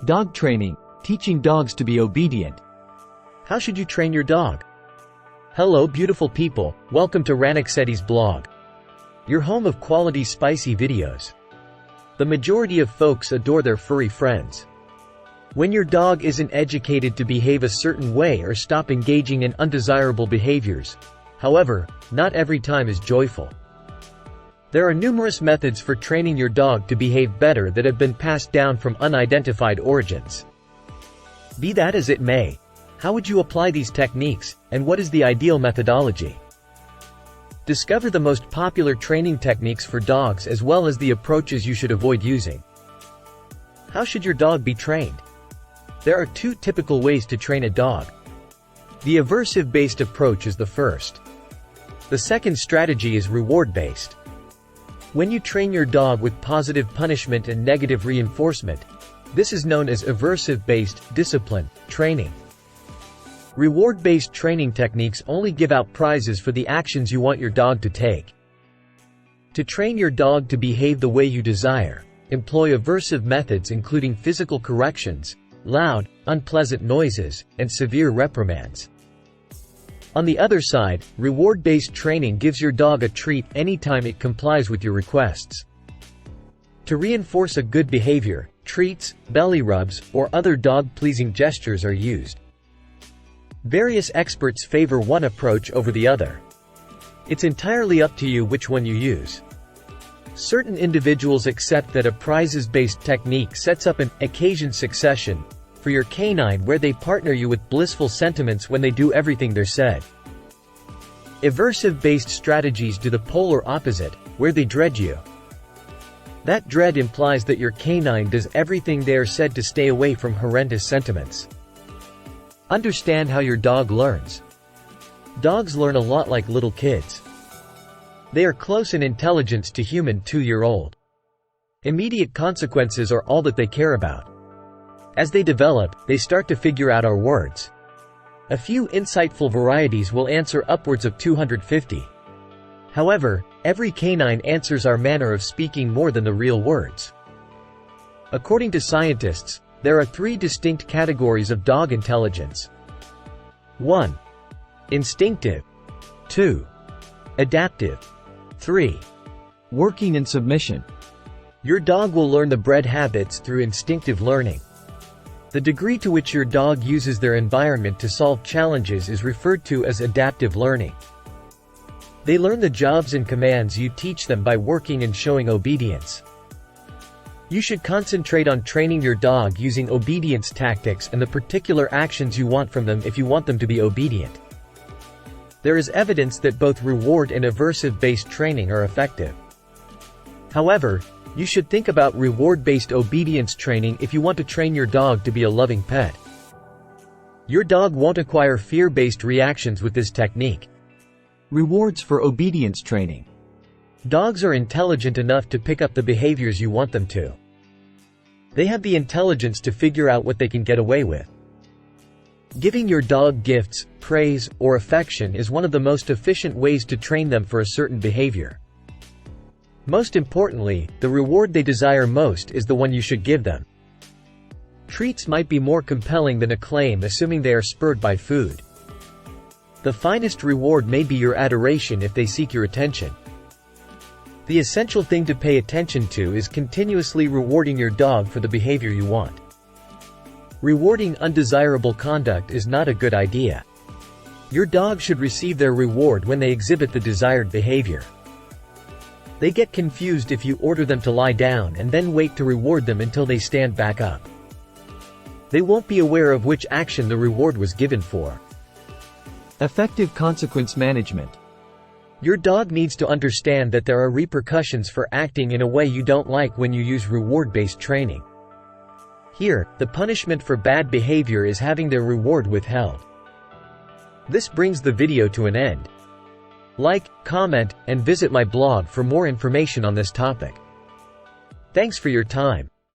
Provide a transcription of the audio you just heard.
Dog training, teaching dogs to be obedient. How should you train your dog? Hello beautiful people, welcome to Ranixetti's blog. Your home of quality spicy videos. The majority of folks adore their furry friends. When your dog isn't educated to behave a certain way or stop engaging in undesirable behaviors. However, not every time is joyful. There are numerous methods for training your dog to behave better that have been passed down from unidentified origins. Be that as it may, how would you apply these techniques, and what is the ideal methodology? Discover the most popular training techniques for dogs as well as the approaches you should avoid using. How should your dog be trained? There are two typical ways to train a dog. The aversive-based approach is the first. The second strategy is reward-based. When you train your dog with positive punishment and negative reinforcement, this is known as aversive-based discipline training. Reward-based training techniques only give out prizes for the actions you want your dog to take. To train your dog to behave the way you desire, employ aversive methods including physical corrections, loud, unpleasant noises, and severe reprimands. On the other side, reward-based training gives your dog a treat anytime it complies with your requests. To reinforce a good behavior, treats, belly rubs, or other dog-pleasing gestures are used. Various experts favor one approach over the other. It's entirely up to you which one you use. Certain individuals accept that a prizes-based technique sets up an occasion succession for your canine where they partner you with blissful sentiments when they do everything they're said. Aversive-based strategies do the polar opposite, where they dread you. That dread implies that your canine does everything they are said to stay away from horrendous sentiments. Understand how your dog learns. Dogs learn a lot like little kids. They are close in intelligence to human 2-year-old. Immediate consequences are all that they care about. As they develop, they start to figure out our words. A few insightful varieties will answer upwards of 250. However, every canine answers our manner of speaking more than the real words. According to scientists, there are 3 distinct categories of dog intelligence. 1. Instinctive. 2. Adaptive. 3. Working in submission. Your dog will learn the bred habits through instinctive learning. The degree to which your dog uses their environment to solve challenges is referred to as adaptive learning. They learn the jobs and commands you teach them by working and showing obedience. You should concentrate on training your dog using obedience tactics and the particular actions you want from them if you want them to be obedient. There is evidence that both reward and aversive-based training are effective. However, you should think about reward-based obedience training if you want to train your dog to be a loving pet. Your dog won't acquire fear-based reactions with this technique. Rewards for obedience training. Dogs are intelligent enough to pick up the behaviors you want them to. They have the intelligence to figure out what they can get away with. Giving your dog gifts, praise, or affection is one of the most efficient ways to train them for a certain behavior. Most importantly, the reward they desire most is the one you should give them. Treats might be more compelling than acclaim, assuming they are spurred by food. The finest reward may be your adoration if they seek your attention. The essential thing to pay attention to is continuously rewarding your dog for the behavior you want. Rewarding undesirable conduct is not a good idea. Your dog should receive their reward when they exhibit the desired behavior. They get confused if you order them to lie down and then wait to reward them until they stand back up. They won't be aware of which action the reward was given for. Effective consequence management. Your dog needs to understand that there are repercussions for acting in a way you don't like when you use reward-based training. Here, the punishment for bad behavior is having their reward withheld. This brings the video to an end. Like, comment, and visit my blog for more information on this topic. Thanks for your time.